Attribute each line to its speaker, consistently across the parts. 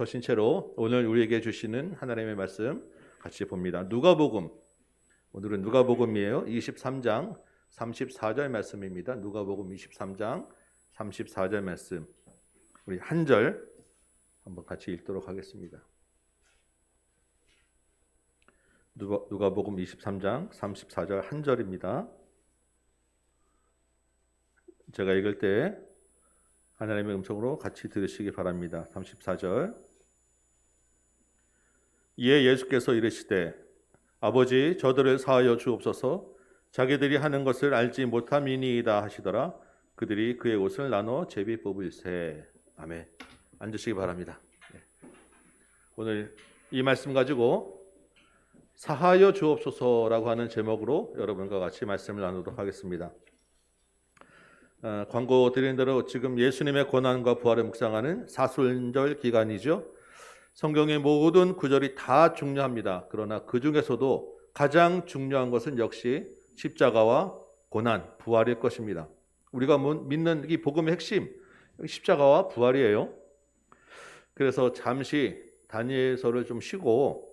Speaker 1: 서신 채로 오늘 우리에게 주시는 하나님의 말씀 같이 봅니다. 누가복음, 오늘은 누가복음이에요. 23장 34절 말씀입니다. 누가복음 23장 34절 말씀, 우리 한 절 한번 같이 읽도록 하겠습니다. 누가복음 23장 34절 한 절입니다. 제가 읽을 때 하나님의 음성으로 같이 들으시기 바랍니다. 34절. 이에 예수께서 이르시되 아버지 저들을 사하여 주옵소서, 자기들이 하는 것을 알지 못함이니이다 하시더라. 그들이 그의 옷을 나눠 제비 뽑을세. 아멘. 앉으시기 바랍니다. 오늘 이 말씀 가지고 사하여 주옵소서라고 하는 제목으로 여러분과 같이 말씀을 나누도록 하겠습니다. 광고 드린 대로 지금 예수님의 고난과 부활을 묵상하는 사순절 기간이죠. 성경의 모든 구절이 다 중요합니다. 그러나 그 중에서도 가장 중요한 것은 역시 십자가와 고난, 부활일 것입니다. 우리가 믿는 이 복음의 핵심, 십자가와 부활이에요. 그래서 잠시 다니엘서를 좀 쉬고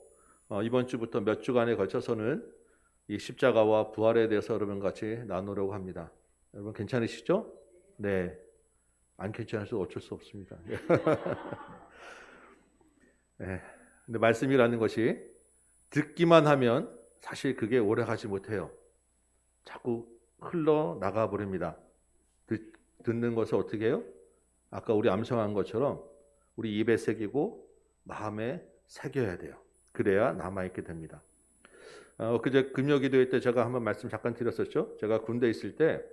Speaker 1: 이번 주부터 몇 주간에 걸쳐서는 이 십자가와 부활에 대해서 여러분과 같이 나누려고 합니다. 여러분 괜찮으시죠? 네. 안 괜찮아서 어쩔 수 없습니다. 네. 근데 말씀이라는 것이 듣기만 하면 사실 그게 오래 가지 못해요. 자꾸 흘러나가 버립니다. 듣는 것을 어떻게 해요? 아까 우리 암송한 것처럼 우리 입에 새기고 마음에 새겨야 돼요. 그래야 남아있게 됩니다. 그제 금요기도회 때 제가 한번 말씀 잠깐 드렸었죠. 제가 군대에 있을 때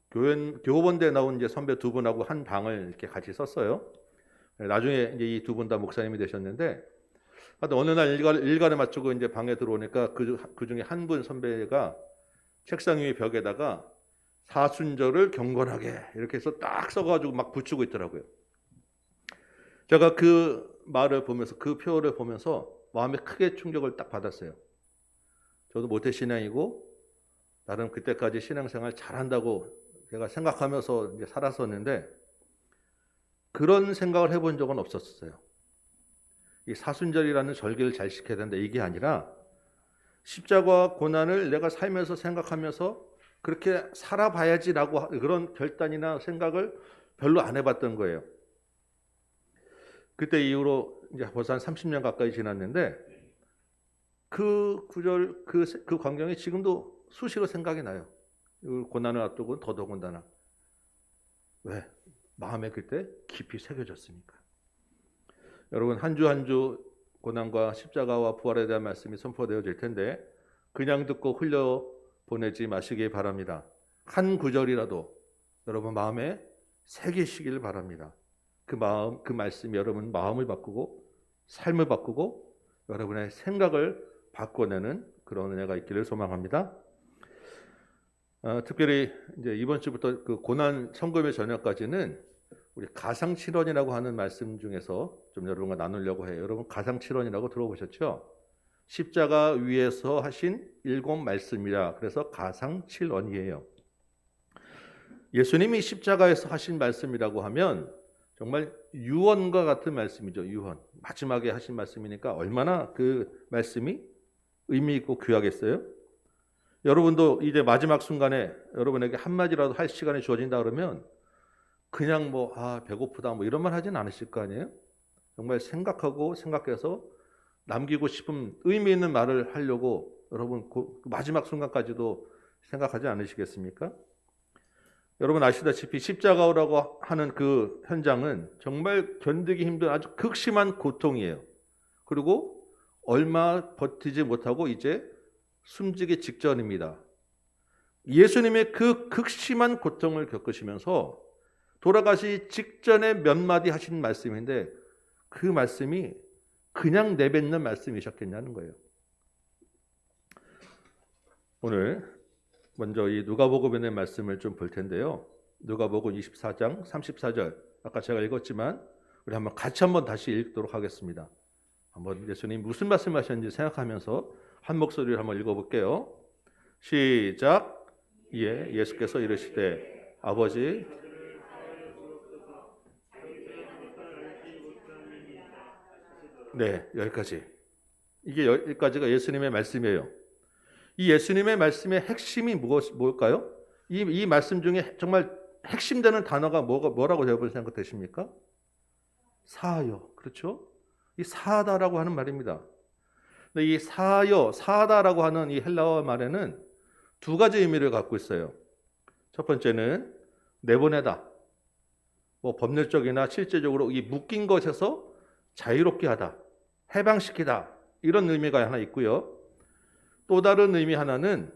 Speaker 1: 교원대에 나온 이제 선배 두 분하고 한 방을 이렇게 같이 썼어요. 나중에 이제 이 두 분 다 목사님이 되셨는데, 하여튼 어느 날 일과를 마치고 이제 방에 들어오니까 그 중에 한 분 선배가 책상 위에 벽에다가 사순절을 경건하게 이렇게 해서 딱 써가지고 막 붙이고 있더라고요. 제가 그 말을 보면서, 그 표를 보면서 마음에 크게 충격을 딱 받았어요. 저도 모태신앙이고 나름 그때까지 신앙생활 잘한다고 제가 생각하면서 이제 살았었는데 그런 생각을 해본 적은 없었어요. 이 사순절이라는 절기를 잘 지켜야 된다, 이게 아니라 십자가와 고난을 내가 살면서 생각하면서 그렇게 살아봐야지라고 그런 결단이나 생각을 별로 안 해봤던 거예요. 그때 이후로 이제 벌써 한 30년 가까이 지났는데 그 구절, 그 광경이 지금도 수시로 생각이 나요. 고난을 앞두고 더더군다나. 왜? 마음에 그때 깊이 새겨졌으니까. 여러분 한 주 한 주 고난과 십자가와 부활에 대한 말씀이 선포되어질 텐데 그냥 듣고 흘려보내지 마시기 바랍니다. 한 구절이라도 여러분 마음에 새기시길 바랍니다. 그 마음, 그 말씀이 여러분 마음을 바꾸고 삶을 바꾸고 여러분의 생각을 바꿔내는 그런 은혜가 있기를 소망합니다. 특별히 이제 이번 주부터 그 고난 성금의 저녁까지는 우리 가상칠언이라고 하는 말씀 중에서 좀 여러분과 나누려고 해요. 여러분 가상칠언이라고 들어보셨죠? 십자가 위에서 하신 7 말씀이라 그래서 가상칠언이에요. 예수님이 십자가에서 하신 말씀이라고 하면 정말 유언과 같은 말씀이죠. 유언. 마지막에 하신 말씀이니까 얼마나 그 말씀이 의미 있고 귀하겠어요? 여러분도 이제 마지막 순간에 여러분에게 한마디라도 할 시간이 주어진다 그러면 그냥 배고프다 이런 말 하진 않으실 거 아니에요? 정말 생각하고 생각해서 남기고 싶은 의미 있는 말을 하려고 여러분 마지막 순간까지도 생각하지 않으시겠습니까? 여러분 아시다시피 십자가라고 하는 그 현장은 정말 견디기 힘든 아주 극심한 고통이에요. 그리고 얼마 버티지 못하고 이제 숨지기 직전입니다. 예수님의 그 극심한 고통을 겪으시면서 돌아가시 직전에 몇 마디 하신 말씀인데 그 말씀이 그냥 내뱉는 말씀이셨겠냐는 거예요. 오늘 먼저 이 누가복음의 말씀을 좀 볼 텐데요. 누가복음 24장 34절 아까 제가 읽었지만 우리 같이 한번 다시 읽도록 하겠습니다. 한번 예수님 무슨 말씀하셨는지 생각하면서 한 목소리로 한번 읽어볼게요. 시작. 이에 예수께서 이르시되 아버지 네, 여기까지. 이게 여기까지가 예수님의 말씀이에요. 이 예수님의 말씀의 핵심이 뭘까요? 이 말씀 중에 정말 핵심되는 단어가 뭐라고 여러분 생각되십니까? 사하여. 그렇죠? 이 사하다라고 하는 말입니다. 근데 이 사하여, 사하다라고 하는 이 헬라어 말에는 두 가지 의미를 갖고 있어요. 첫 번째는 내보내다. 뭐 법률적이나 실제적으로 이 묶인 것에서 자유롭게 하다, 해방시키다 이런 의미가 하나 있고요. 또 다른 의미 하나는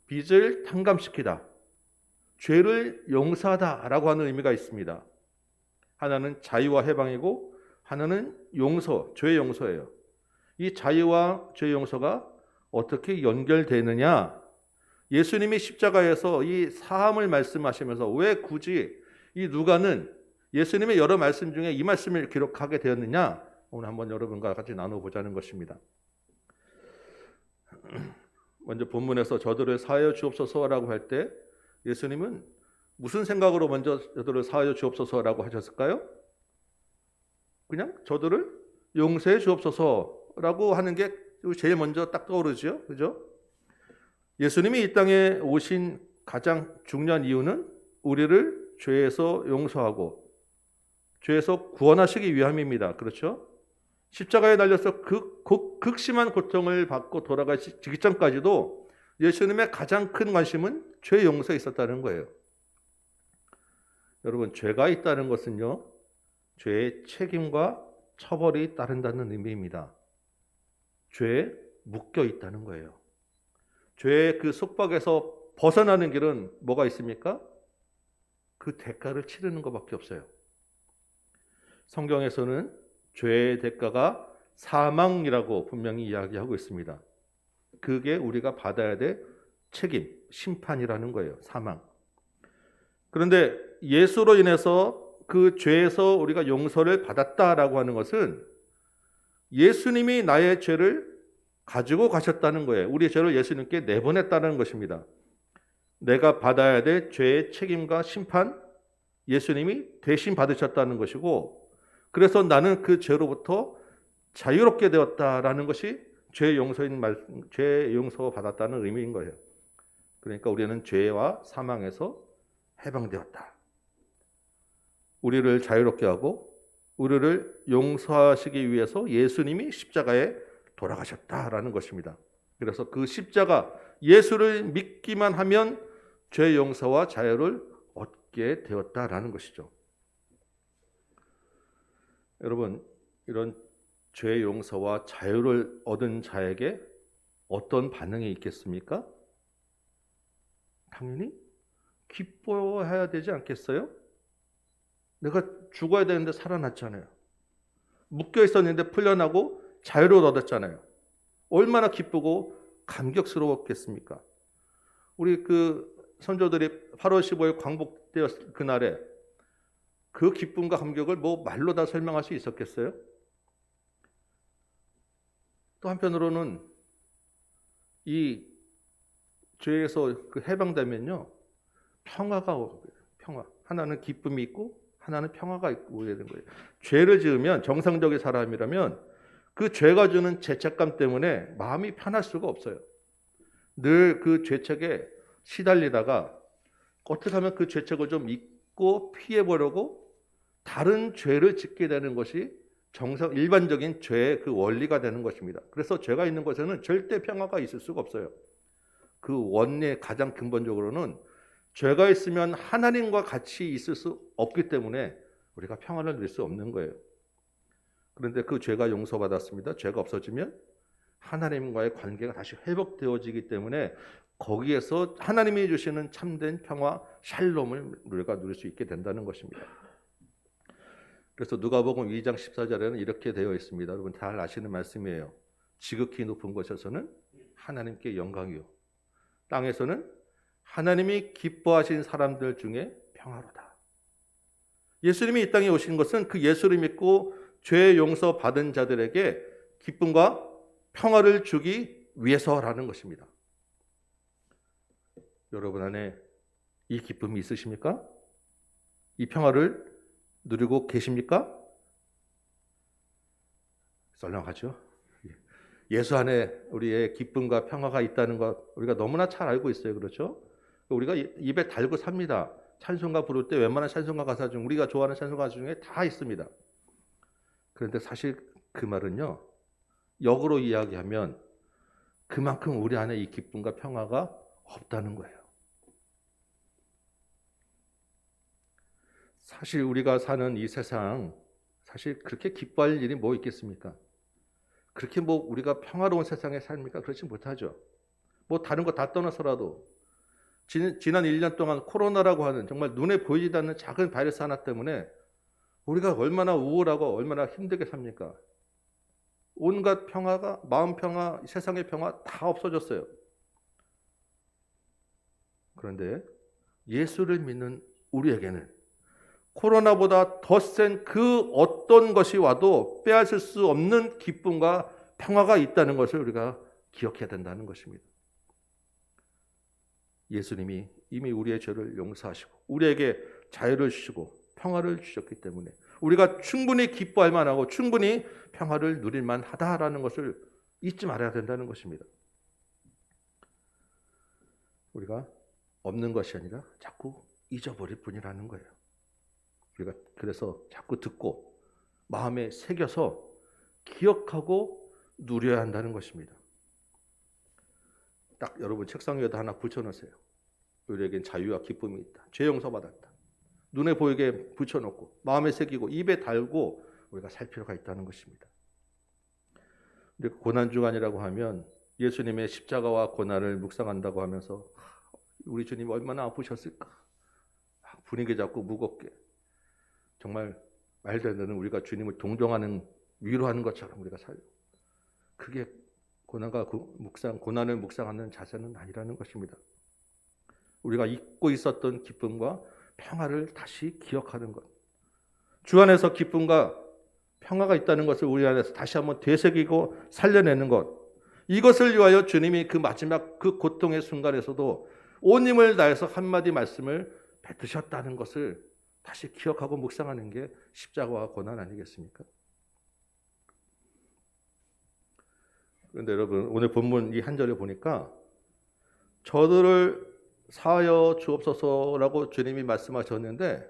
Speaker 1: 빚을 탕감시키다, 죄를 용서하다라고 하는 의미가 있습니다. 하나는 자유와 해방이고 하나는 용서, 죄 용서예요. 이 자유와 죄 용서가 어떻게 연결되느냐? 예수님이 십자가에서 이 사함을 말씀하시면서 왜 굳이 이 누가는 예수님의 여러 말씀 중에 이 말씀을 기록하게 되었느냐? 오늘 한번 여러분과 같이 나눠보자는 것입니다. 먼저 본문에서 저들을 사하여 주옵소서라고 할 때 예수님은 무슨 생각으로 먼저 저들을 사하여 주옵소서라고 하셨을까요? 그냥 저들을 용서해 주옵소서라고 하는 게 제일 먼저 딱 떠오르죠. 그죠? 예수님이 이 땅에 오신 가장 중요한 이유는 우리를 죄에서 용서하고 죄에서 구원하시기 위함입니다. 그렇죠? 십자가에 달려서 극심한 고통을 받고 돌아가시기 직전까지도 예수님의 가장 큰 관심은 죄 용서에 있었다는 거예요. 여러분, 죄가 있다는 것은요, 죄의 책임과 처벌이 따른다는 의미입니다. 죄에 묶여 있다는 거예요. 죄의 그 속박에서 벗어나는 길은 뭐가 있습니까? 그 대가를 치르는 것밖에 없어요. 성경에서는 죄의 대가가 사망이라고 분명히 이야기하고 있습니다. 그게 우리가 받아야 될 책임, 심판이라는 거예요. 사망. 그런데 예수로 인해서 그 죄에서 우리가 용서를 받았다라고 하는 것은 예수님이 나의 죄를 가지고 가셨다는 거예요. 우리 죄를 예수님께 내보냈다는 것입니다. 내가 받아야 될 죄의 책임과 심판, 예수님이 대신 받으셨다는 것이고, 그래서 나는 그 죄로부터 자유롭게 되었다라는 것이 죄 용서 받았다는 의미인 거예요. 그러니까 우리는 죄와 사망에서 해방되었다. 우리를 자유롭게 하고 우리를 용서하시기 위해서 예수님이 십자가에 돌아가셨다라는 것입니다. 그래서 그 십자가 예수를 믿기만 하면 죄 용서와 자유를 얻게 되었다라는 것이죠. 여러분, 이런 죄 용서와 자유를 얻은 자에게 어떤 반응이 있겠습니까? 당연히 기뻐해야 되지 않겠어요? 내가 죽어야 되는데 살아났잖아요. 묶여 있었는데 풀려나고 자유를 얻었잖아요. 얼마나 기쁘고 감격스러웠겠습니까? 우리 그 선조들이 8월 15일 광복되었을 그날에 그 기쁨과 감격을 뭐 말로 다 설명할 수 있었겠어요? 또 한편으로는 이 죄에서 그 해방되면요, 평화가 오게 돼요. 평화. 하나는 기쁨이 있고 하나는 평화가 있고 되는 거예요. 죄를 지으면 정상적인 사람이라면 그 죄가 주는 죄책감 때문에 마음이 편할 수가 없어요. 늘 그 죄책에 시달리다가 어떻게 하면 그 죄책을 좀 잊고 피해보려고 다른 죄를 짓게 되는 것이 일반적인 죄의 그 원리가 되는 것입니다. 그래서 죄가 있는 곳에는 절대 평화가 있을 수가 없어요. 그 원리의 가장 근본적으로는 죄가 있으면 하나님과 같이 있을 수 없기 때문에 우리가 평화를 누릴 수 없는 거예요. 그런데 그 죄가 용서받았습니다. 죄가 없어지면 하나님과의 관계가 다시 회복되어지기 때문에 거기에서 하나님이 주시는 참된 평화, 샬롬을 우리가 누릴 수 있게 된다는 것입니다. 그래서 누가복음 2장 14절에는 이렇게 되어 있습니다. 여러분 잘 아시는 말씀이에요. 지극히 높은 곳에서는 하나님께 영광이요, 땅에서는 하나님이 기뻐하신 사람들 중에 평화로다. 예수님이 이 땅에 오신 것은 그 예수를 믿고 죄 용서 받은 자들에게 기쁨과 평화를 주기 위해서라는 것입니다. 여러분 안에 이 기쁨이 있으십니까? 이 평화를 누리고 계십니까? 썰렁하죠. 예수 안에 우리의 기쁨과 평화가 있다는 것 우리가 너무나 잘 알고 있어요. 그렇죠? 우리가 입에 달고 삽니다. 찬송가 부를 때 웬만한 찬송가 가사 중 우리가 좋아하는 찬송가 가사 중에 다 있습니다. 그런데 사실 그 말은요, 역으로 이야기하면 그만큼 우리 안에 이 기쁨과 평화가 없다는 거예요. 사실 우리가 사는 이 세상, 사실 그렇게 기뻐할 일이 뭐 있겠습니까? 그렇게 뭐 우리가 평화로운 세상에 삽니까? 그렇지 못하죠. 뭐 다른 거 다 떠나서라도 지난 1년 동안 코로나라고 하는 정말 눈에 보이지 않는 작은 바이러스 하나 때문에 우리가 얼마나 우울하고 얼마나 힘들게 삽니까? 온갖 평화가, 마음 평화, 세상의 평화 다 없어졌어요. 그런데 예수를 믿는 우리에게는 코로나보다 더 센 그 어떤 것이 와도 빼앗을 수 없는 기쁨과 평화가 있다는 것을 우리가 기억해야 된다는 것입니다. 예수님이 이미 우리의 죄를 용서하시고 우리에게 자유를 주시고 평화를 주셨기 때문에 우리가 충분히 기뻐할 만하고 충분히 평화를 누릴 만하다라는 것을 잊지 말아야 된다는 것입니다. 우리가 없는 것이 아니라 자꾸 잊어버릴 뿐이라는 거예요. 우리가 그래서 자꾸 듣고 마음에 새겨서 기억하고 누려야 한다는 것입니다. 딱 여러분 책상 위에다 하나 붙여놓으세요. 우리에겐 자유와 기쁨이 있다. 죄 용서받았다. 눈에 보이게 붙여놓고 마음에 새기고 입에 달고 우리가 살 필요가 있다는 것입니다. 고난주간이라고 하면 예수님의 십자가와 고난을 묵상한다고 하면서 우리 주님 얼마나 아프셨을까? 분위기 잡고 무겁게 정말 말도 안 되는 우리가 주님을 동정하는 위로하는 것처럼 우리가 살고 그게 고난을 묵상하는 자세는 아니라는 것입니다. 우리가 잊고 있었던 기쁨과 평화를 다시 기억하는 것. 주 안에서 기쁨과 평화가 있다는 것을 우리 안에서 다시 한번 되새기고 살려내는 것. 이것을 위하여 주님이 그 마지막 그 고통의 순간에서도 온 힘을 다해서 한마디 말씀을 뱉으셨다는 것을 다시 기억하고 묵상하는 게 십자가와 고난 아니겠습니까? 그런데 여러분 오늘 본문 이 한 절에 보니까 저들을 사하여 주옵소서라고 주님이 말씀하셨는데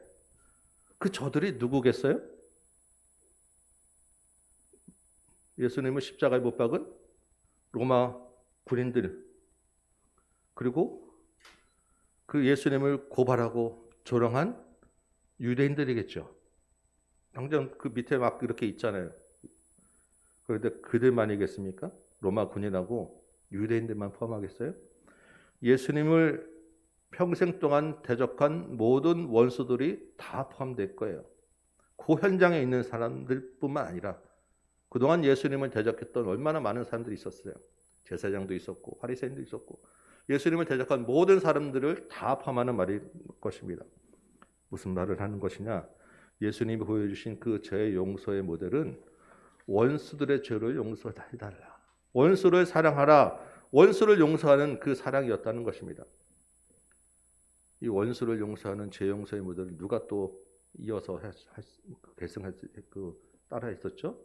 Speaker 1: 그 저들이 누구겠어요? 예수님을 십자가에 못 박은 로마 군인들 그리고 그 예수님을 고발하고 조롱한 유대인들이겠죠. 당장 그 밑에 막 이렇게 있잖아요. 그런데 그들만이겠습니까? 로마 군인하고 유대인들만 포함하겠어요? 예수님을 평생 동안 대적한 모든 원수들이 다 포함될 거예요. 그 현장에 있는 사람들뿐만 아니라 그동안 예수님을 대적했던 얼마나 많은 사람들이 있었어요. 제사장도 있었고 바리새인도 있었고 예수님을 대적한 모든 사람들을 다 포함하는 말일 것입니다. 무슨 말을 하는 것이냐? 예수님이 보여주신 그 죄 용서의 모델은 원수들의 죄를 용서해달라. 원수를 사랑하라. 원수를 용서하는 그 사랑이었다는 것입니다. 이 원수를 용서하는 죄 용서의 모델을 누가 또 이어서 따라 했었죠?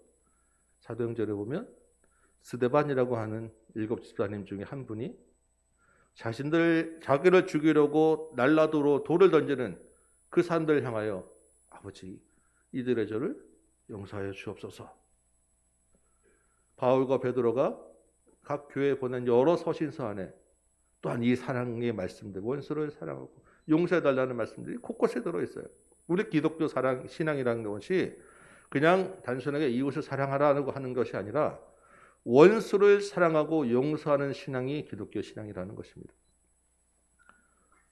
Speaker 1: 사도행전에 보면 스데반이라고 하는 7 집사님 중에 한 분이 자기를 죽이려고 날라도로 돌을 던지는 그 사람들을 향하여 아버지 이들의 죄를 용서하여 주옵소서. 바울과 베드로가 각 교회에 보낸 여러 서신서 안에 또한 이 사랑의 말씀들, 원수를 사랑하고 용서해달라는 말씀들이 곳곳에 들어있어요. 우리 기독교 신앙이라는 것이 그냥 단순하게 이웃을 사랑하라고 하는 것이 아니라 원수를 사랑하고 용서하는 신앙이 기독교 신앙이라는 것입니다.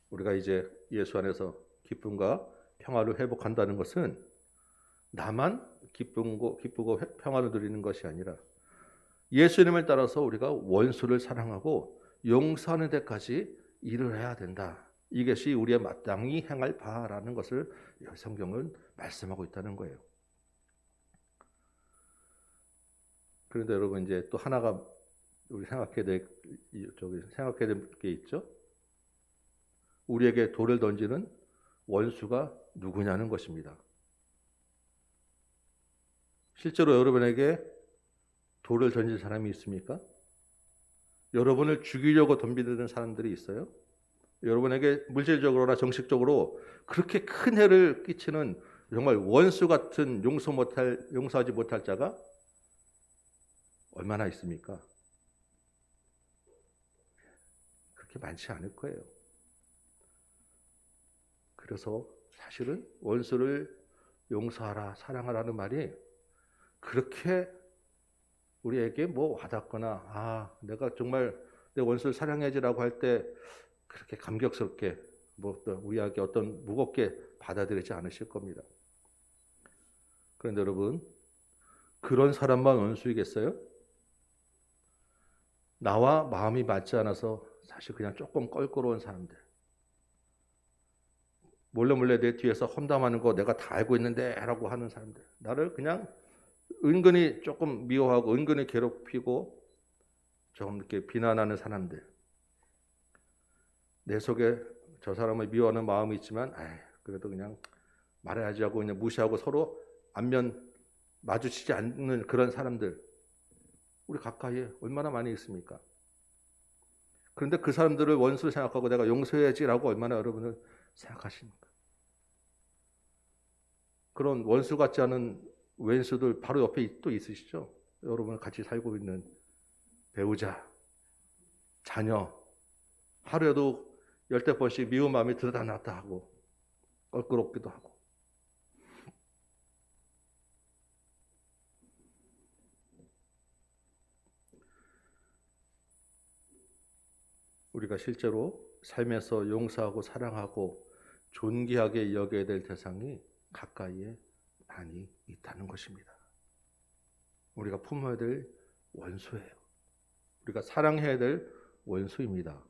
Speaker 1: 우리가 이제 예수 안에서 기쁨과 평화를 회복한다는 것은 나만 기쁘고 평화를 누리는 것이 아니라 예수님을 따라서 우리가 원수를 사랑하고 용서하는 데까지 일을 해야 된다. 이것이 우리의 마땅히 행할 바라는 것을 성경은 말씀하고 있다는 거예요. 그런데 여러분 이제 또 하나가 우리 생각해야 될 게 있죠. 우리에게 돌을 던지는 원수가 누구냐는 것입니다. 실제로 여러분에게 돌을 던진 사람이 있습니까? 여러분을 죽이려고 덤비는 사람들이 있어요? 여러분에게 물질적으로나 정식적으로 그렇게 큰 해를 끼치는 정말 원수 같은 용서하지 못할 자가 얼마나 있습니까? 그렇게 많지 않을 거예요. 그래서 사실은 원수를 용서하라, 사랑하라는 말이 그렇게 우리에게 뭐 와닿거나 내가 정말 내 원수를 사랑해야지라고 할 때 그렇게 감격스럽게 우리에게 어떤 무겁게 받아들이지 않으실 겁니다. 그런데 여러분, 그런 사람만 원수이겠어요? 나와 마음이 맞지 않아서 사실 그냥 조금 껄끄러운 사람들, 몰래 내 뒤에서 험담하는 거 내가 다 알고 있는데 라고 하는 사람들, 나를 그냥 은근히 조금 미워하고 은근히 괴롭히고 조금 이렇게 비난하는 사람들, 내 속에 저 사람을 미워하는 마음이 있지만 그래도 그냥 말해야지 하고 그냥 무시하고 서로 안면 마주치지 않는 그런 사람들, 우리 가까이에 얼마나 많이 있습니까? 그런데 그 사람들을 원수로 생각하고 내가 용서해야지라고 얼마나 여러분은 생각하십니까? 그런 원수 같지 않은 왼수들 바로 옆에 또 있으시죠? 여러분 같이 살고 있는 배우자, 자녀, 하루에도 10번씩 미운 마음이 들어다 놨다 하고 껄끄럽기도 하고. 우리가 실제로 삶에서 용서하고 사랑하고 존귀하게 여겨야 될 대상이 가까이에 많이 있다는 것입니다. 우리가 품어야 될 원수예요. 우리가 사랑해야 될 원수입니다.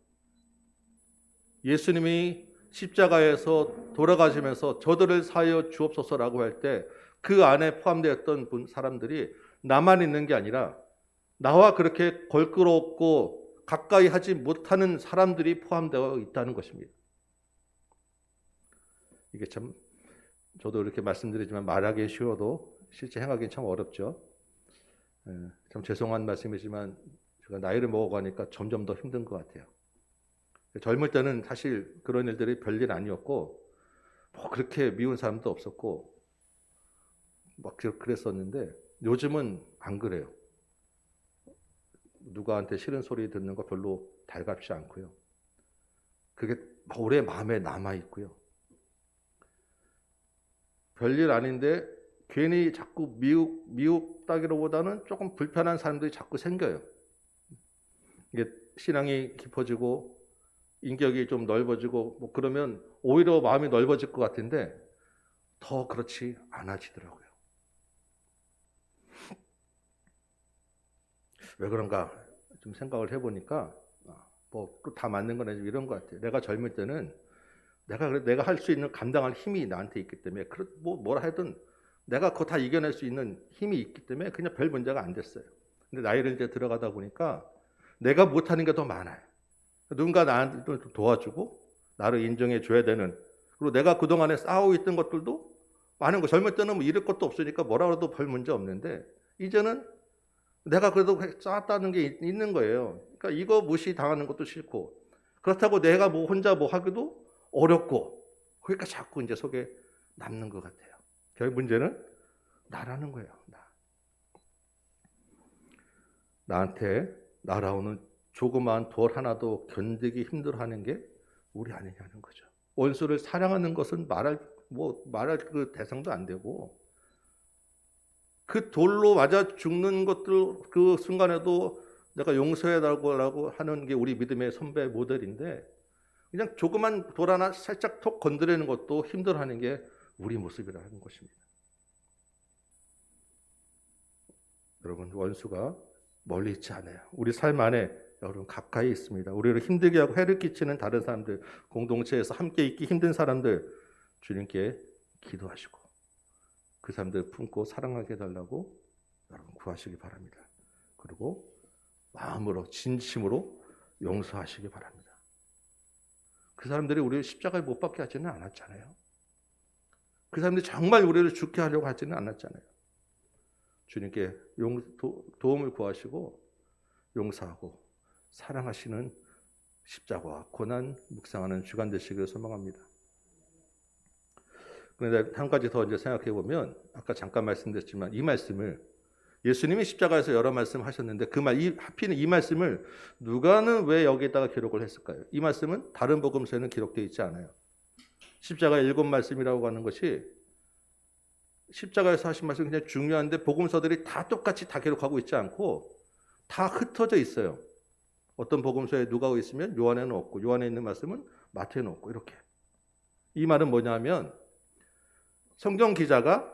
Speaker 1: 예수님이 십자가에서 돌아가시면서 저들을 사하여 주옵소서라고 할 때 그 안에 포함되었던 사람들이 나만 있는 게 아니라 나와 그렇게 걸끄럽고 가까이 하지 못하는 사람들이 포함되어 있다는 것입니다. 이게 참 저도 이렇게 말씀드리지만 말하기 쉬워도 실제 행하기는 참 어렵죠. 참 죄송한 말씀이지만 제가 나이를 먹어가니까 점점 더 힘든 것 같아요. 젊을 때는 사실 그런 일들이 별일 아니었고 그렇게 미운 사람도 없었고 막 그랬었는데 요즘은 안 그래요. 누구한테 싫은 소리 듣는 거 별로 달갑지 않고요. 그게 오래 마음에 남아있고요. 별일 아닌데 괜히 자꾸 미혹다기보다는 조금 불편한 사람들이 자꾸 생겨요. 이게 신앙이 깊어지고 인격이 좀 넓어지고 그러면 오히려 마음이 넓어질 것 같은데 더 그렇지 않아지더라고요. 왜 그런가 좀 생각을 해보니까 다 맞는 건 아니지만 이런 것 같아요. 내가 젊을 때는 내가 할 수 있는 감당할 힘이 나한테 있기 때문에 뭐라 하든 내가 그거 다 이겨낼 수 있는 힘이 있기 때문에 그냥 별 문제가 안 됐어요. 근데 나이를 이제 들어가다 보니까 내가 못하는 게 더 많아요. 누군가 나한테 도와주고 나를 인정해 줘야 되는, 그리고 내가 그동안에 싸우고 있던 것들도 많은 거, 젊을 때는 뭐 잃을 것도 없으니까 뭐라 해도 별 문제 없는데 이제는 내가 그래도 쌓았다는 게 있는 거예요. 그러니까 이거 무시당하는 것도 싫고 그렇다고 내가 혼자 하기도 어렵고, 그러니까 자꾸 이제 속에 남는 것 같아요. 결국 문제는 나라는 거예요. 나한테 날아오는 조그마한 돌 하나도 견디기 힘들어하는 게 우리 아니냐는 거죠. 원수를 사랑하는 것은 말할 그 대상도 안 되고, 그 돌로 맞아 죽는 것들 그 순간에도 내가 용서해달라고 하는 게 우리 믿음의 선배 모델인데, 그냥 조그만 돌 하나 살짝 톡 건드리는 것도 힘들어하는 게 우리 모습이라는 것입니다. 여러분, 원수가 멀리 있지 않아요. 우리 삶 안에 여러분 가까이 있습니다. 우리를 힘들게 하고 해를 끼치는 다른 사람들, 공동체에서 함께 있기 힘든 사람들, 주님께 기도하시고 그 사람들 품고 사랑하게 해달라고 여러분 구하시기 바랍니다. 그리고 마음으로 진심으로 용서하시기 바랍니다. 그 사람들이 우리를 십자가에 못 박게 하지는 않았잖아요. 그 사람들이 정말 우리를 죽게 하려고 하지는 않았잖아요. 주님께 도움을 구하시고 용서하고 사랑하시는 십자가와 고난 묵상하는 주간 되시기를 소망합니다. 그런데 한 가지 더 이제 생각해 보면 아까 잠깐 말씀드렸지만 이 말씀을 예수님이 십자가에서 여러 말씀 하셨는데 하필 이 말씀을 누가는 왜 여기에다가 기록을 했을까요? 이 말씀은 다른 복음서에는 기록되어 있지 않아요. 십자가의 7말씀이라고 하는 것이 십자가에서 하신 말씀이 굉장히 중요한데 복음서들이 다 똑같이 다 기록하고 있지 않고 다 흩어져 있어요. 어떤 복음서에 누가가 있으면 요한에는 없고 요한에 있는 말씀은 마태에는 없고 이렇게. 이 말은 뭐냐면 성경 기자가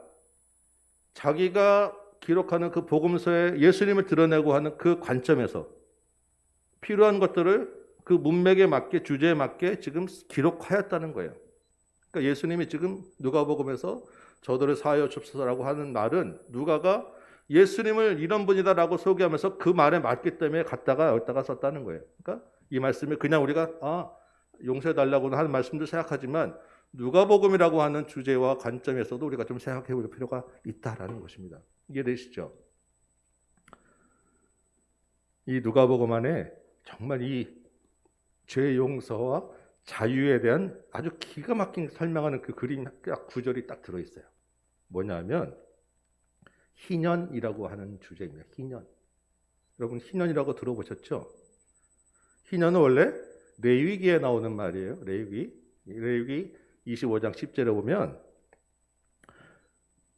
Speaker 1: 자기가 기록하는 그 복음서에 예수님을 드러내고 하는 그 관점에서 필요한 것들을 그 문맥에 맞게 주제에 맞게 지금 기록하였다는 거예요. 그러니까 예수님이 지금 누가복음에서 저들을 사하여 줍소서라고 하는 말은 누가가 예수님을 이런 분이다라고 소개하면서 그 말에 맞기 때문에 갖다가 여기다가 썼다는 거예요. 그러니까 이 말씀이 그냥 우리가 용서해달라고 하는 말씀도 생각하지만 누가복음이라고 하는 주제와 관점에서도 우리가 좀 생각해 볼 필요가 있다라는 것입니다. 이해되시죠? 이 누가복음 안에 정말 이 죄 용서와 자유에 대한 아주 기가 막힌 설명하는 그 그림 구절이 딱 들어있어요. 뭐냐면 희년이라고 하는 주제입니다. 희년. 여러분 희년이라고 들어보셨죠? 희년은 원래 레위기에 나오는 말이에요. 레위기 25장 10절에 보면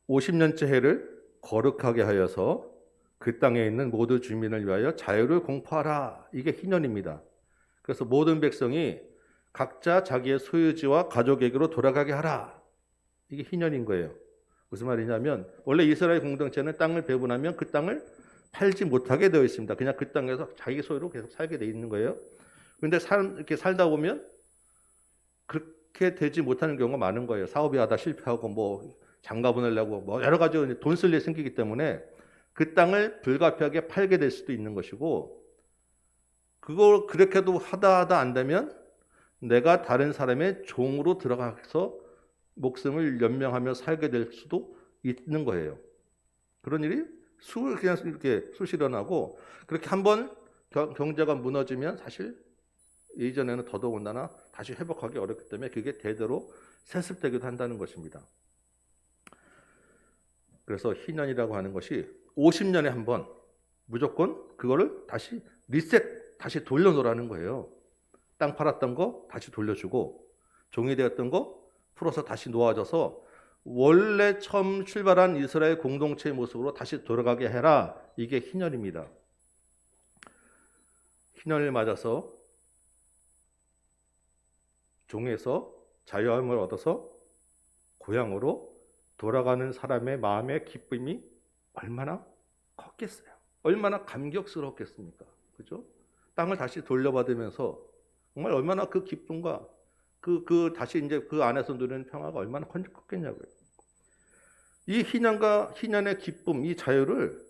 Speaker 1: 50년째 해를 거룩하게 하여서 그 땅에 있는 모든 주민을 위하여 자유를 공포하라. 이게 희년입니다. 그래서 모든 백성이 각자 자기의 소유지와 가족에게로 돌아가게 하라. 이게 희년인 거예요. 무슨 말이냐면 원래 이스라엘 공동체는 땅을 배분하면 그 땅을 팔지 못하게 되어 있습니다. 그냥 그 땅에서 자기 소유로 계속 살게 되어 있는 거예요. 그런데 이렇게 살다 보면 그렇게 되지 못하는 경우가 많은 거예요. 사업이 하다 실패하고 뭐 장가분을 내고 뭐 여러 가지 돈 쓸 일이 생기기 때문에 그 땅을 불가피하게 팔게 될 수도 있는 것이고 그걸 그렇게도 하다 안 되면 내가 다른 사람의 종으로 들어가서 목숨을 연명하며 살게 될 수도 있는 거예요. 그런 일이 그냥 이렇게 수시련하고 그렇게 한번 경제가 무너지면 사실 이전에는 더더군다나 다시 회복하기 어렵기 때문에 그게 대대로 세습되기도 한다는 것입니다. 그래서 희년이라고 하는 것이 50년에 한 번 무조건 그거를 다시 다시 돌려놓으라는 거예요. 땅 팔았던 거 다시 돌려주고 종이 되었던 거 풀어서 다시 놓아져서 원래 처음 출발한 이스라엘 공동체의 모습으로 다시 돌아가게 해라. 이게 희년입니다. 희년을 맞아서 종에서 자유함을 얻어서 고향으로 돌아가는 사람의 마음의 기쁨이 얼마나 컸겠어요. 얼마나 감격스럽겠습니까? 그죠? 땅을 다시 돌려받으면서 정말 얼마나 그 기쁨과 다시 이제 그 안에서 누리는 평화가 얼마나 컸겠냐고요. 이 희년의 기쁨, 이 자유를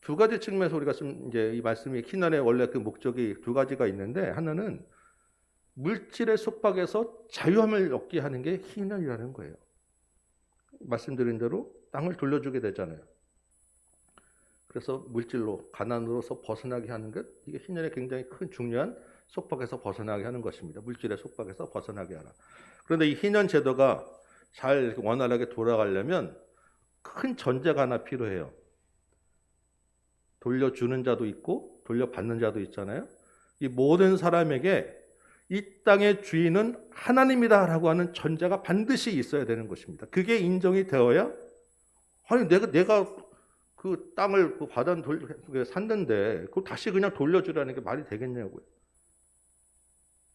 Speaker 1: 두 가지 측면에서 우리가 좀 이제 이 말씀이 희년의 원래 그 목적이 두 가지가 있는데 하나는 물질의 속박에서 자유함을 얻게 하는 게 희년이라는 거예요. 말씀드린 대로 땅을 돌려주게 되잖아요. 그래서 물질로 가난으로서 벗어나게 하는 것 이게 희년의 굉장히 큰 중요한 속박에서 벗어나게 하는 것입니다. 물질의 속박에서 벗어나게 하라. 그런데 이 희년 제도가 잘 원활하게 돌아가려면 큰 전제가 하나 필요해요. 돌려주는 자도 있고 돌려받는 자도 있잖아요. 이 모든 사람에게 이 땅의 주인은 하나님이다라고 하는 전제가 반드시 있어야 되는 것입니다. 그게 인정이 되어야 아니 내가 그 땅을 샀는데 그걸 다시 그냥 돌려주라는 게 말이 되겠냐고요.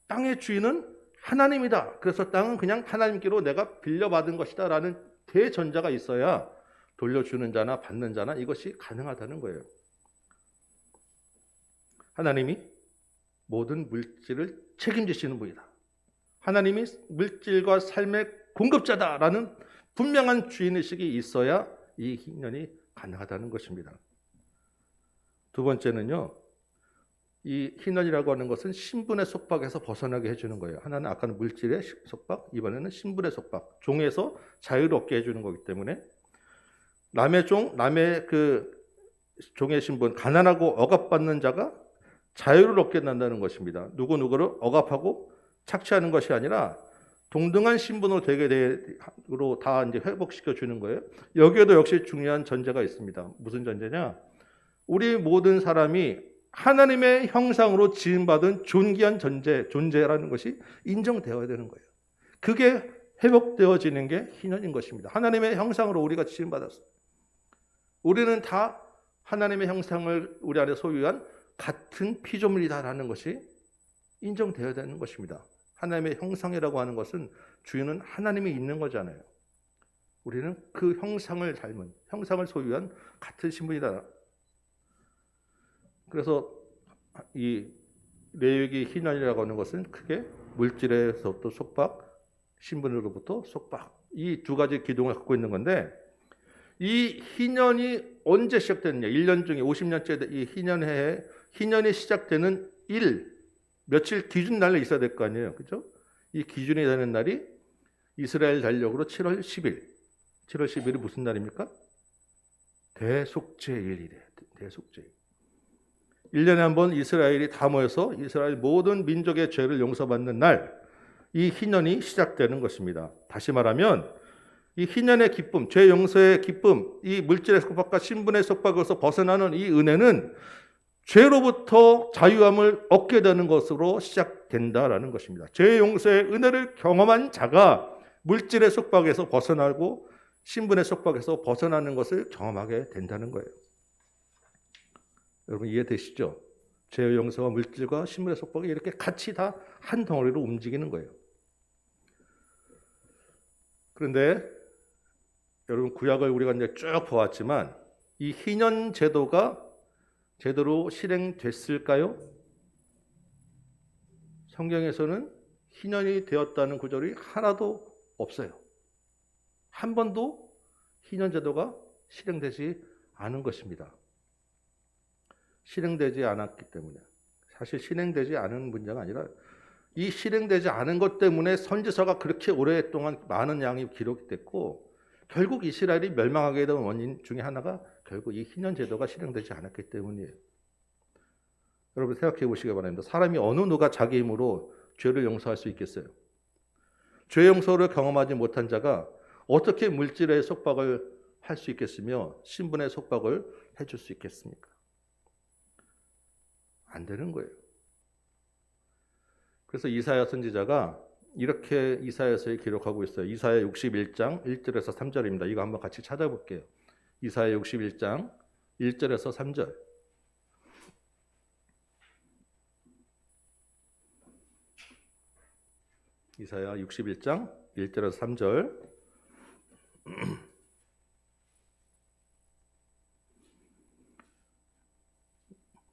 Speaker 1: 땅의 주인은 하나님이다. 그래서 땅은 그냥 하나님께로 내가 빌려받은 것이다 라는 대전제가 있어야 돌려주는 자나 받는 자나 이것이 가능하다는 거예요. 하나님이 모든 물질을 책임지시는 분이다. 하나님이 물질과 삶의 공급자다라는 분명한 주인의식이 있어야 이 희년이 가능하다는 것입니다. 두 번째는요. 이 희년이라고 하는 것은 신분의 속박에서 벗어나게 해주는 거예요. 하나는 아까는 물질의 속박, 이번에는 신분의 속박, 종에서 자유를 얻게 해주는 거기 때문에 남의 그 종의 신분, 가난하고 억압받는 자가 자유를 얻게 된다는 것입니다. 누구누구를 억압하고 착취하는 것이 아니라 동등한 신분으로 되게 되로 다 이제 회복시켜 주는 거예요. 여기에도 역시 중요한 전제가 있습니다. 무슨 전제냐? 우리 모든 사람이 하나님의 형상으로 지음받은 존귀한 존재라는 것이 인정되어야 되는 거예요. 그게 회복되어지는 게 희년인 것입니다. 하나님의 형상으로 우리가 지음받았어요. 우리는 다 하나님의 형상을 우리 안에 소유한 같은 피조물이다라는 것이 인정되어야 되는 것입니다. 하나님의 형상이라고 하는 것은 주인은 하나님이 있는 거잖아요. 우리는 그 형상을 닮은, 형상을 소유한 같은 신분이다. 그래서 이 레위기 희년이라고 하는 것은 크게 물질에서부터 속박, 신분으로부터 속박, 이 두 가지 기둥을 갖고 있는 건데, 이 희년이 언제 시작됐느냐? 1년 중에 50년째 이 희년이 시작되는 며칠 기준 날에 있어야 될 거 아니에요. 그죠? 이 기준이 되는 날이 이스라엘 달력으로 7월 10일. 7월 10일이 무슨 날입니까? 대속죄일이래. 대속죄일. 1년에 한 번 이스라엘이 다 모여서 이스라엘 모든 민족의 죄를 용서받는 날, 이 희년이 시작되는 것입니다. 다시 말하면 이 희년의 기쁨, 죄 용서의 기쁨, 이 물질의 속박과 신분의 속박에서 벗어나는 이 은혜는 죄로부터 자유함을 얻게 되는 것으로 시작된다라는 것입니다. 죄 용서의 은혜를 경험한 자가 물질의 속박에서 벗어나고 신분의 속박에서 벗어나는 것을 경험하게 된다는 거예요. 여러분 이해되시죠? 죄 용서와 물질과 신분의 속박이 이렇게 같이 다 한 덩어리로 움직이는 거예요. 그런데 여러분 구약을 우리가 이제 쭉 보았지만 이 희년 제도가 제대로 실행됐을까요? 성경에서는 희년이 되었다는 구절이 하나도 없어요. 한 번도 희년 제도가 실행되지 않은 것입니다. 실행되지 않았기 때문에, 사실 실행되지 않은 문제가 아니라 이 실행되지 않은 것 때문에 선지서가 그렇게 오랫동안 많은 양이 기록됐고 결국 이스라엘이 멸망하게 된 원인 중에 하나가 결국 이 희년 제도가 실행되지 않았기 때문이에요. 여러분 생각해 보시기 바랍니다. 사람이 어느 누가 자기 힘으로 죄를 용서할 수 있겠어요? 죄 용서를 경험하지 못한 자가 어떻게 물질의 속박을 할 수 있겠으며 신분의 속박을 해줄 수 있겠습니까? 안 되는 거예요. 그래서 이사야 선지자가 이렇게 이사야서에 기록하고 있어요. 이사야 61장 1절에서 3절입니다. 이거 한번 같이 찾아볼게요. 이사야 61장 1절에서 3절. 이사야 61장 1절에서 3절.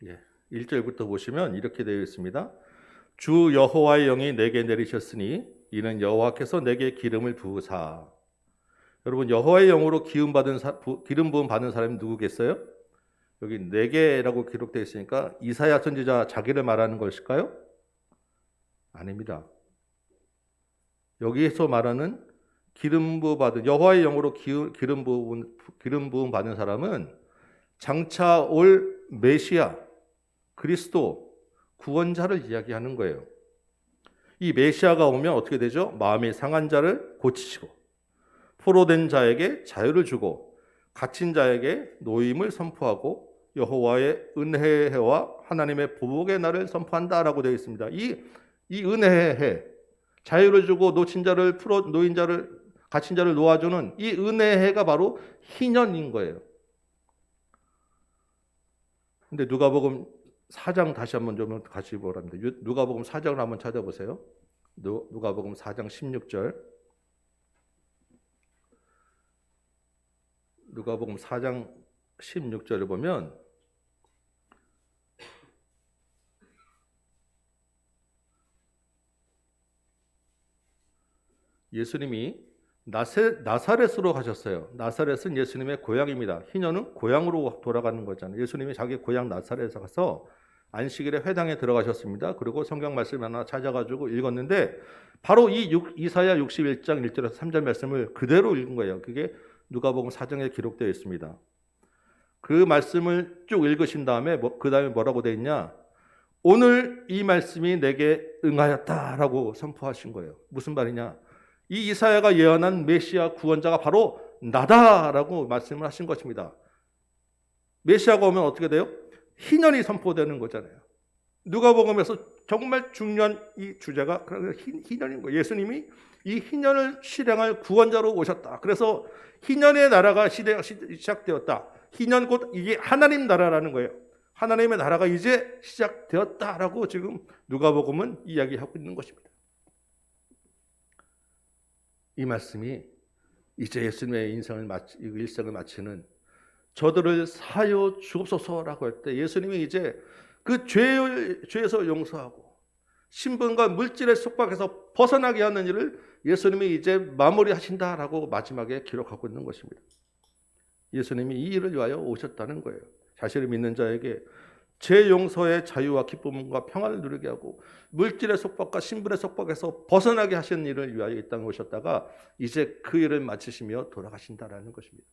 Speaker 1: 예, 1절부터 보시면 이렇게 되어 있습니다. 주 여호와의 영이 내게 내리셨으니 이는 여호와께서 내게 기름을 부으사. 여러분 여호와의 영으로 기름 부음 받은 사람이 누구겠어요? 여기 내게라고 기록되어 있으니까 이사야 선지자 자기를 말하는 것일까요? 아닙니다. 여기에서 말하는 기름 부음 받은 여호와의 영으로 기름 부음 받은 사람은 장차 올 메시아 그리스도 구원자를 이야기하는 거예요. 이 메시아가 오면 어떻게 되죠? 마음이 상한 자를 고치시고 포로된 자에게 자유를 주고 갇힌 자에게 노임을 선포하고 여호와의 은혜의 해와 하나님의 보복의 날을 선포한다라고 되어 있습니다. 이 은혜의 해, 자유를 주고 놓친 자를 노인 자를 갇힌 자를 놓아주는 이 은혜의 해가 바로 희년인 거예요. 근데 누가복음 4장 다시 한번 좀 같이 보랍니다. 누가복음 4장을 한번 찾아보세요. 누가복음 4장 16절. 누가복음 4장 16절을 보면 예수님이 나사렛으로 가셨어요. 나사렛은 예수님의 고향입니다. 희년은 고향으로 돌아가는 거잖아요. 예수님이 자기 고향 나사렛에 가서 안식일에 회당에 들어가셨습니다. 그리고 성경 말씀 하나 찾아가지고 읽었는데 바로 이 이사야 61장 1절에서 3절 말씀을 그대로 읽은 거예요. 그게 누가복음 4장에 기록되어 있습니다. 그 말씀을 쭉 읽으신 다음에 그 다음에 뭐라고 되어 있냐? 오늘 이 말씀이 내게 응하였다라고 선포하신 거예요. 무슨 말이냐? 이 이사야가 예언한 메시아 구원자가 바로 나다라고 말씀을 하신 것입니다. 메시아가 오면 어떻게 돼요? 희년이 선포되는 거잖아요. 누가복음에서 정말 중요한 이 주제가 희년인 거예요. 예수님이 이 희년을 실행할 구원자로 오셨다. 그래서 희년의 나라가 시작되었다. 희년 곧 이게 하나님 나라라는 거예요. 하나님의 나라가 이제 시작되었다라고 지금 누가복음은 이야기하고 있는 것입니다. 이 말씀이 이제 예수님의 일생을 마치는 저들을 사하여 주옵소서라고 할 때 예수님이 이제 그 죄에서 용서하고 신분과 물질의 속박에서 벗어나게 하는 일을 예수님이 이제 마무리하신다라고 마지막에 기록하고 있는 것입니다. 예수님이 이 일을 위하여 오셨다는 거예요. 자신을 믿는 자에게 죄 용서의 자유와 기쁨과 평안을 누리게 하고 물질의 속박과 신분의 속박에서 벗어나게 하시는 일을 위하여 이 땅에 오셨다가 이제 그 일을 마치시며 돌아가신다라는 것입니다.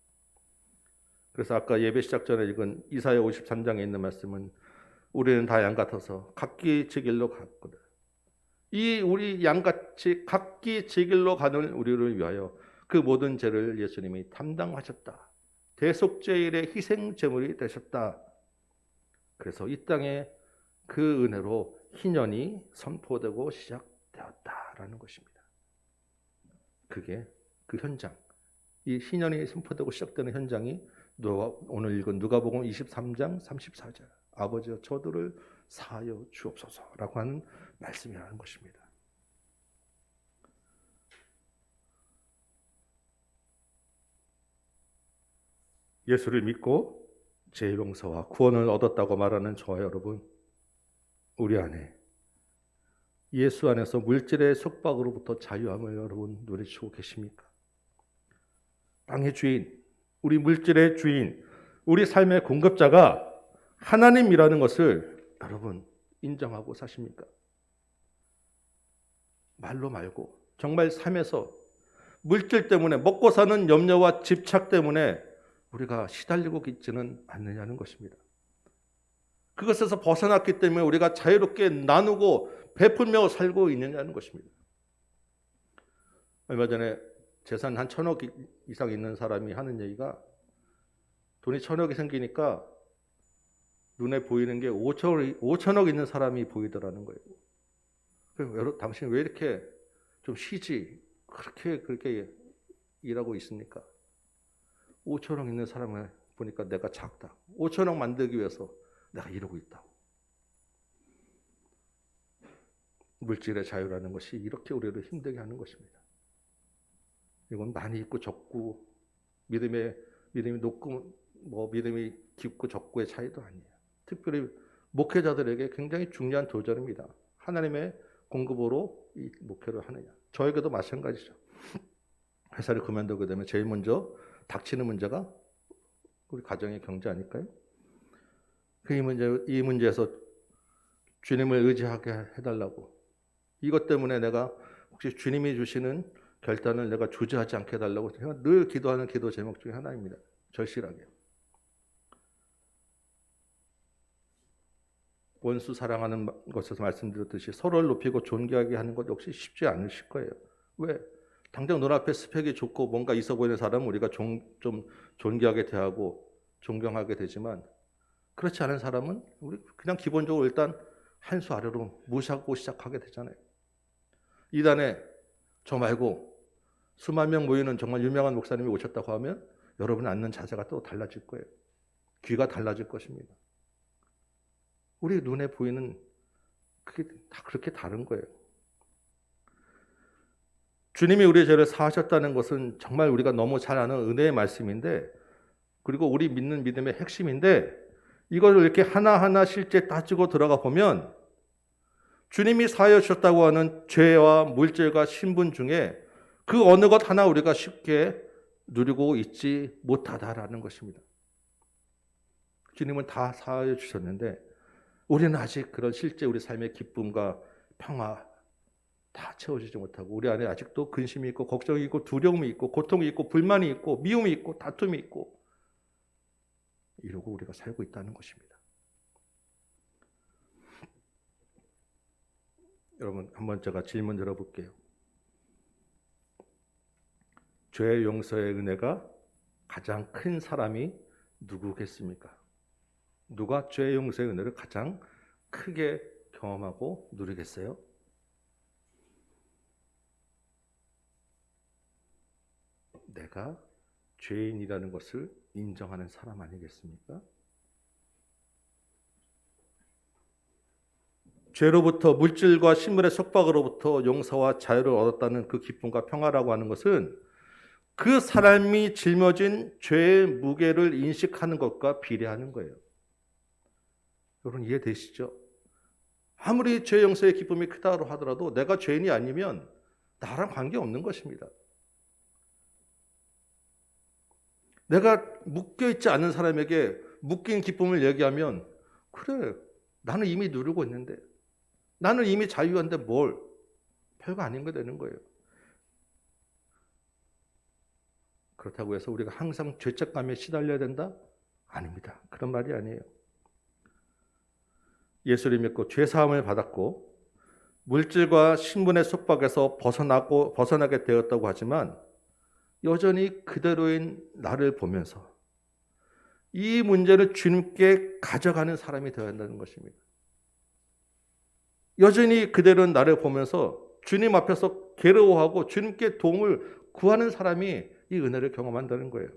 Speaker 1: 그래서 아까 예배 시작 전에 읽은 이사야 53장에 있는 말씀은 우리는 다 양 같아서 각기 제 길로 갔거든. 이 우리 양같이 각기 제 길로 가는 우리를 위하여 그 모든 죄를 예수님이 담당하셨다. 대속죄일의 희생 제물이 되셨다. 그래서 이 땅에 그 은혜로 희년이 선포되고 시작되었다라는 것입니다. 그게 그 현장, 이 희년이 선포되고 시작되는 현장이 오늘 읽은 누가복음 23장 34절 아버지여 저들을 사하여 주옵소서라고 하는 말씀이라는 것입니다. 예수를 믿고 죄 용서와 구원을 얻었다고 말하는 저와 여러분, 우리 안에 예수 안에서 물질의 속박으로부터 자유함을 여러분 누리시고 계십니까? 땅의 주인, 우리 물질의 주인, 우리 삶의 공급자가 하나님이라는 것을 여러분 인정하고 사십니까? 말로 말고 정말 삶에서 물질 때문에 먹고 사는 염려와 집착 때문에 우리가 시달리고 있지는 않느냐는 것입니다. 그것에서 벗어났기 때문에 우리가 자유롭게 나누고 베풀며 살고 있느냐는 것입니다. 얼마 전에 재산 한 1,000억 이상 있는 사람이 하는 얘기가 돈이 1,000억이 생기니까 눈에 보이는 게 5천억 있는 사람이 보이더라는 거예요. 여러분, 당신 왜 이렇게 좀 쉬지? 그렇게 일하고 있습니까? 5천억 있는 사람을 보니까 내가 작다. 5천억 만들기 위해서 내가 이러고 있다고. 물질의 자유라는 것이 이렇게 우리를 힘들게 하는 것입니다. 이건 많이 있고 적고 믿음이 높고 믿음이 깊고 적고의 차이도 아니에요. 특별히 목회자들에게 굉장히 중요한 도전입니다. 하나님의 공급으로 이 목회를 하느냐. 저에게도 마찬가지죠. 회사를 그만두게 되면 제일 먼저 닥치는 문제가 우리 가정의 경제 아닐까요? 이 문제에서 주님을 의지하게 해달라고. 이것 때문에 내가 혹시 주님이 주시는 결단을 내가 주저하지 않게 해달라고 제가 늘 기도하는 기도 제목 중에 하나입니다. 절실하게. 원수 사랑하는 것에서 말씀드렸듯이 서로를 높이고 존경하게 하는 것 역시 쉽지 않으실 거예요. 왜? 당장 눈앞에 스펙이 좋고 뭔가 있어 보이는 사람은 우리가 좀 존경하게 대하고 존경하게 되지만 그렇지 않은 사람은 우리 그냥 기본적으로 일단 한 수 아래로 무시하고 시작하게 되잖아요. 이단에 저 말고 수만 명 모이는 정말 유명한 목사님이 오셨다고 하면 여러분 앉는 자세가 또 달라질 거예요. 귀가 달라질 것입니다. 우리 눈에 보이는 그게 다 그렇게 다른 거예요. 주님이 우리의 죄를 사하셨다는 것은 정말 우리가 너무 잘 아는 은혜의 말씀인데 그리고 우리 믿는 믿음의 핵심인데 이걸 이렇게 하나하나 실제 따지고 들어가 보면 주님이 사하여 주셨다고 하는 죄와 물질과 신분 중에 그 어느 것 하나 우리가 쉽게 누리고 있지 못하다라는 것입니다. 주님은 다 사하여 주셨는데 우리는 아직 그런 실제 우리 삶의 기쁨과 평화, 다 채워지지 못하고 우리 안에 아직도 근심이 있고 걱정이 있고 두려움이 있고 고통이 있고 불만이 있고 미움이 있고 다툼이 있고 이러고 우리가 살고 있다는 것입니다. 여러분, 한번 제가 질문 드려볼게요. 죄 용서의 은혜가 가장 큰 사람이 누구겠습니까? 누가 죄 용서의 은혜를 가장 크게 경험하고 누리겠어요? 내가 죄인이라는 것을 인정하는 사람 아니겠습니까? 죄로부터 물질과 신분의 속박으로부터 용서와 자유를 얻었다는 그 기쁨과 평화라고 하는 것은 그 사람이 짊어진 죄의 무게를 인식하는 것과 비례하는 거예요. 여러분 이해되시죠? 아무리 죄 용서의 기쁨이 크다고 하더라도 내가 죄인이 아니면 나랑 관계없는 것입니다. 내가 묶여있지 않은 사람에게 묶인 기쁨을 얘기하면 그래, 나는 이미 누리고 있는데 나는 이미 자유한데 뭘, 별거 아닌 거 되는 거예요. 그렇다고 해서 우리가 항상 죄책감에 시달려야 된다? 아닙니다. 그런 말이 아니에요. 예수를 믿고 죄사함을 받았고 물질과 신분의 속박에서 벗어나게 되었다고 하지만 여전히 그대로인 나를 보면서 이 문제를 주님께 가져가는 사람이 되어야 한다는 것입니다. 여전히 그대로인 나를 보면서 주님 앞에서 괴로워하고 주님께 도움을 구하는 사람이 이 은혜를 경험한다는 거예요.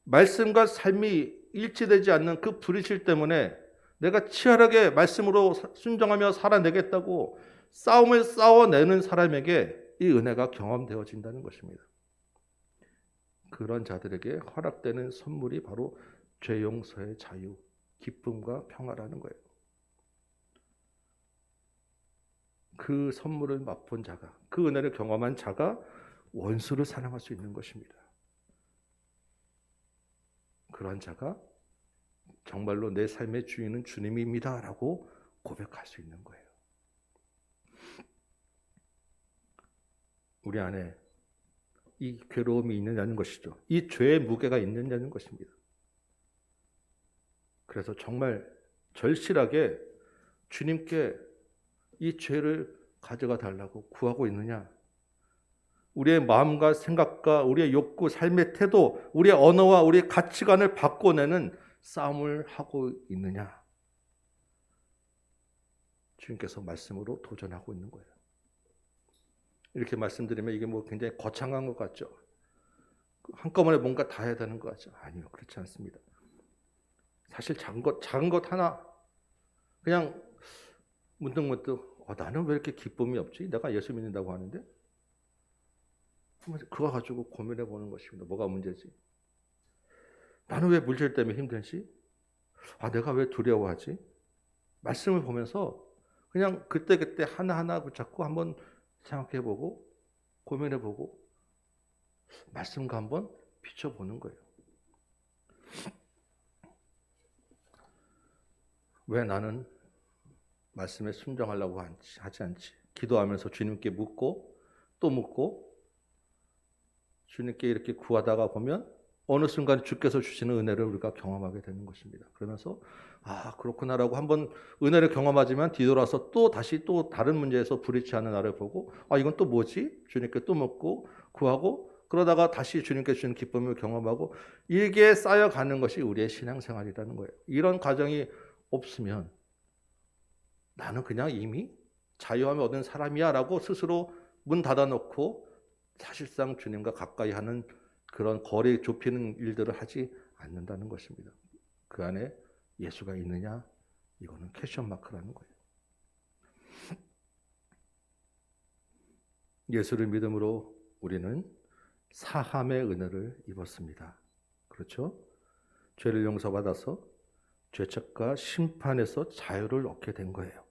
Speaker 1: 말씀과 삶이 일치되지 않는 그 불의실 때문에 내가 치열하게 말씀으로 순종하며 살아내겠다고 싸움을 싸워내는 사람에게 이 은혜가 경험되어진다는 것입니다. 그런 자들에게 허락되는 선물이 바로 죄 용서의 자유, 기쁨과 평화라는 거예요. 그 선물을 맛본 자가, 그 은혜를 경험한 자가 원수를 사랑할 수 있는 것입니다. 그러한 자가 정말로 내 삶의 주인은 주님입니다 라고 고백할 수 있는 거예요. 우리 안에 이 괴로움이 있느냐는 것이죠. 이 죄의 무게가 있느냐는 것입니다. 그래서 정말 절실하게 주님께 이 죄를 가져가 달라고 구하고 있느냐? 우리의 마음과 생각과 우리의 욕구, 삶의 태도, 우리의 언어와 우리의 가치관을 바꿔내는 싸움을 하고 있느냐? 주님께서 말씀으로 도전하고 있는 거예요. 이렇게 말씀드리면 이게 뭐 굉장히 거창한 것 같죠? 한꺼번에 뭔가 다 해야 되는 것 같죠? 아니요, 그렇지 않습니다. 사실 작은 것 하나 그냥 문득문득 나는 왜 이렇게 기쁨이 없지? 내가 예수 믿는다고 하는데? 그거 가지고 고민해 보는 것입니다. 뭐가 문제지? 나는 왜 물질 때문에 힘들지? 내가 왜 두려워하지? 말씀을 보면서 그냥 그때그때 하나하나 붙잡고 한번 생각해보고 고민해보고 말씀과 한번 비춰보는 거예요. 왜 나는 말씀에 순종하려고 하지 않지? 기도하면서 주님께 묻고 또 묻고 주님께 이렇게 구하다가 보면 어느 순간 주께서 주시는 은혜를 우리가 경험하게 되는 것입니다. 그러면서 그렇구나라고 한번 은혜를 경험하지만 뒤돌아서 또 다시 또 다른 문제에서 불의치 않은 나를 보고 이건 또 뭐지? 주님께 또 묻고 구하고 그러다가 다시 주님께 주시는 기쁨을 경험하고 이게 쌓여가는 것이 우리의 신앙생활이라는 거예요. 이런 과정이 없으면 나는 그냥 이미 자유함을 얻은 사람이야 라고 스스로 문 닫아놓고 사실상 주님과 가까이 하는 그런 거리 좁히는 일들을 하지 않는다는 것입니다. 그 안에 예수가 있느냐? 이거는 퀘스천 마크라는 거예요. 예수를 믿음으로 우리는 사함의 은혜를 입었습니다. 그렇죠? 죄를 용서받아서 죄책과 심판에서 자유를 얻게 된 거예요.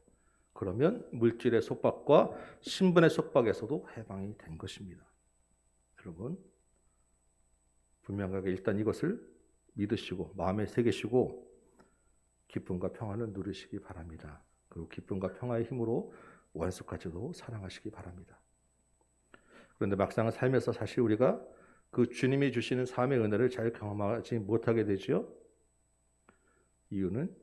Speaker 1: 그러면 물질의 속박과 신분의 속박에서도 해방이 된 것입니다. 여러분, 분명하게 일단 이것을 믿으시고 마음에 새기시고 기쁨과 평안을 누리시기 바랍니다. 그리고 기쁨과 평화의 힘으로 원수까지도 사랑하시기 바랍니다. 그런데 막상 살면서 사실 우리가 그 주님이 주시는 삶의 은혜를 잘 경험하지 못하게 되지요. 이유는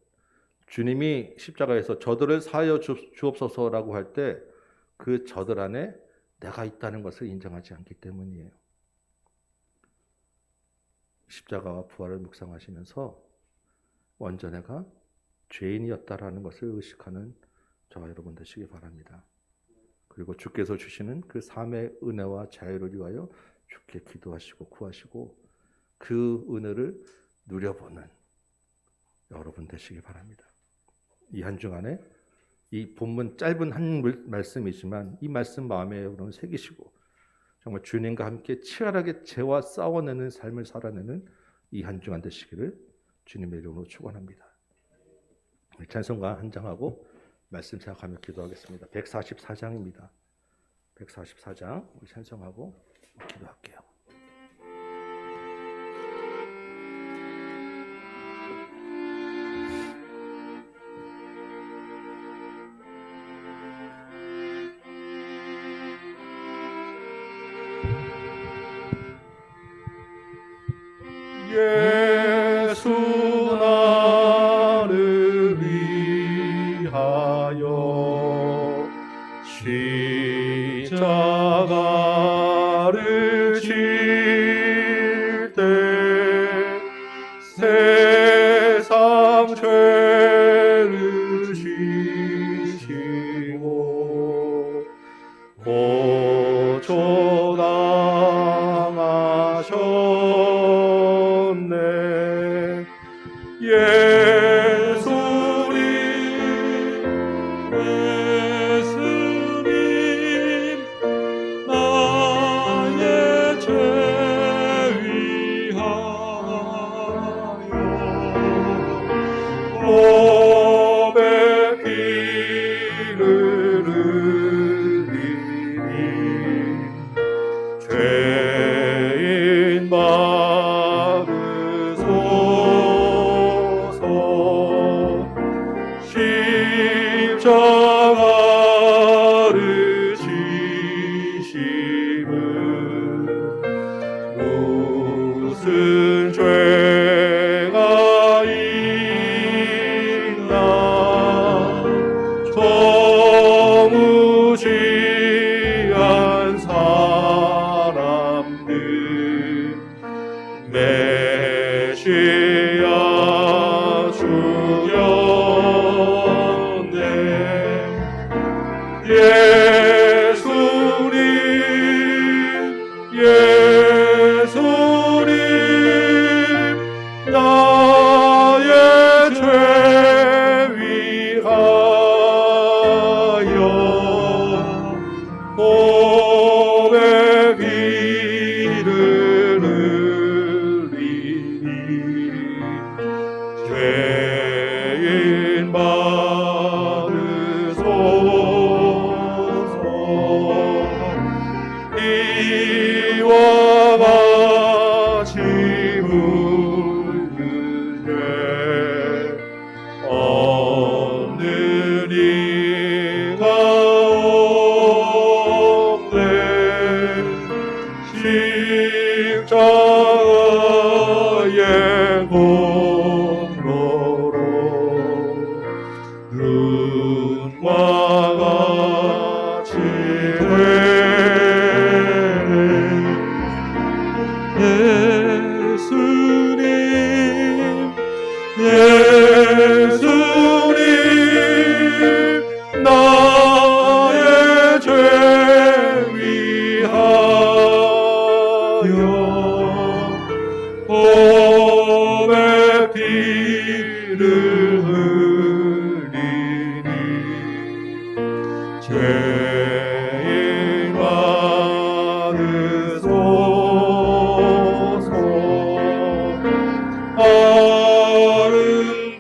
Speaker 1: 주님이 십자가에서 저들을 사하여 주옵소서라고 할 때 그 저들 안에 내가 있다는 것을 인정하지 않기 때문이에요. 십자가와 부활을 묵상하시면서 먼저 내가 죄인이었다라는 것을 의식하는 저와 여러분 되시기 바랍니다. 그리고 주께서 주시는 그 삶의 은혜와 자유를 위하여 주께 기도하시고 구하시고 그 은혜를 누려보는 여러분 되시기 바랍니다. 이 한 주간에 이 본문 짧은 한 말씀이지만 이 말씀 마음에 여러분 새기시고 정말 주님과 함께 치열하게 죄와 싸워내는 삶을 살아내는 이 한 주간 되시기를 주님의 이름으로 축원합니다. 찬송가 한 장하고 말씀 생각하며 기도하겠습니다. 144장입니다. 144장 우리 찬송하고 기도할게요.
Speaker 2: 예수 나를 위하여 십자가를 질 때 세상 죄를 지시고 고초당하셨네. 예수님 나의 죄 위하여 몸에 피를 흘리니 죄인 받으소서. 십자가를 지심은 무슨 죄가 있나. 저무지한 사람들 메시아 죽였네. 예수님 나의 죄 위하여 몸에 피를 흘리니 죄인 받으소서. 이와 같이 묻는 죄 없는 이가 없네. 십자가의 공로로 눈과 같이 되네. 예수님 나의 죄 위하여 몸에 피를 흘리니 죄인 받으소서.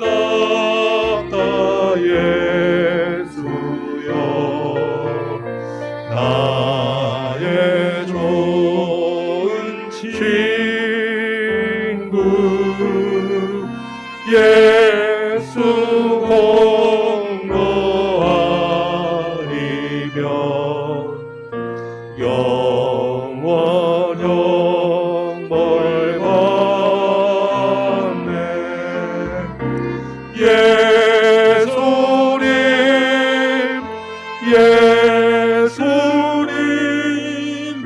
Speaker 2: 아름답다 예수여 나의 좋은 친구. 예수 공로하니 예수님 예수님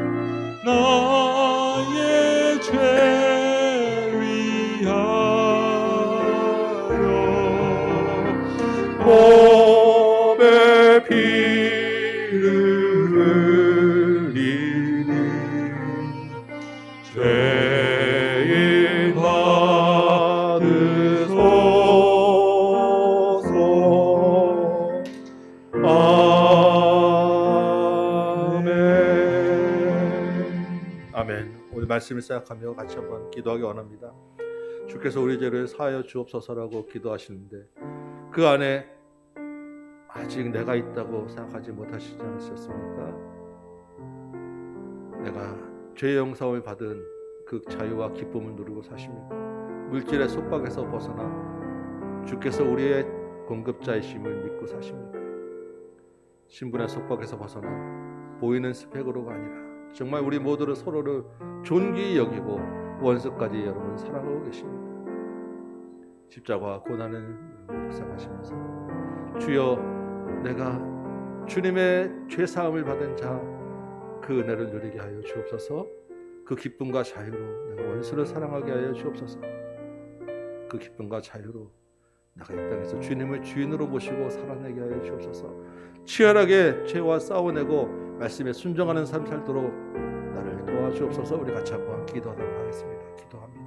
Speaker 2: 나의 죄 위하여 몸에 피를 흘리니 죄인 받으소서.
Speaker 1: 아멘. 오늘 말씀을 생각하며 같이 한번 기도하기 원합니다. 주께서 우리 죄를 사하여 주옵소서라고 기도하시는데 그 안에 아직 내가 있다고 생각하지 못하시지 않으셨습니까? 내가 죄의 영상을 받은 그 자유와 기쁨을 누리고 사십니까? 물질의 속박에서 벗어나 주께서 우리의 공급자이심을 믿고 사십니까? 신분의 속박에서 벗어나 보이는 스펙으로가 아니라 정말 우리 모두를 서로를 존귀히 여기고 원수까지 여러분 사랑하고 계십니다. 십자가와 고난을 묵상하시면서 주여 내가 주님의 죄사함을 받은 자 그 은혜를 누리게 하여 주옵소서. 그 기쁨과 자유로 내가 원수를 사랑하게 하여 주옵소서. 그 기쁨과 자유로 내가 이 땅에서 주님을 주인으로 모시고 살아내게 하여 주옵소서. 치열하게 죄와 싸워내고 말씀에 순종하는 삶 살도록 나를 도와주옵소서. 우리 같이 한번 기도하도록 하겠습니다. 기도합니다.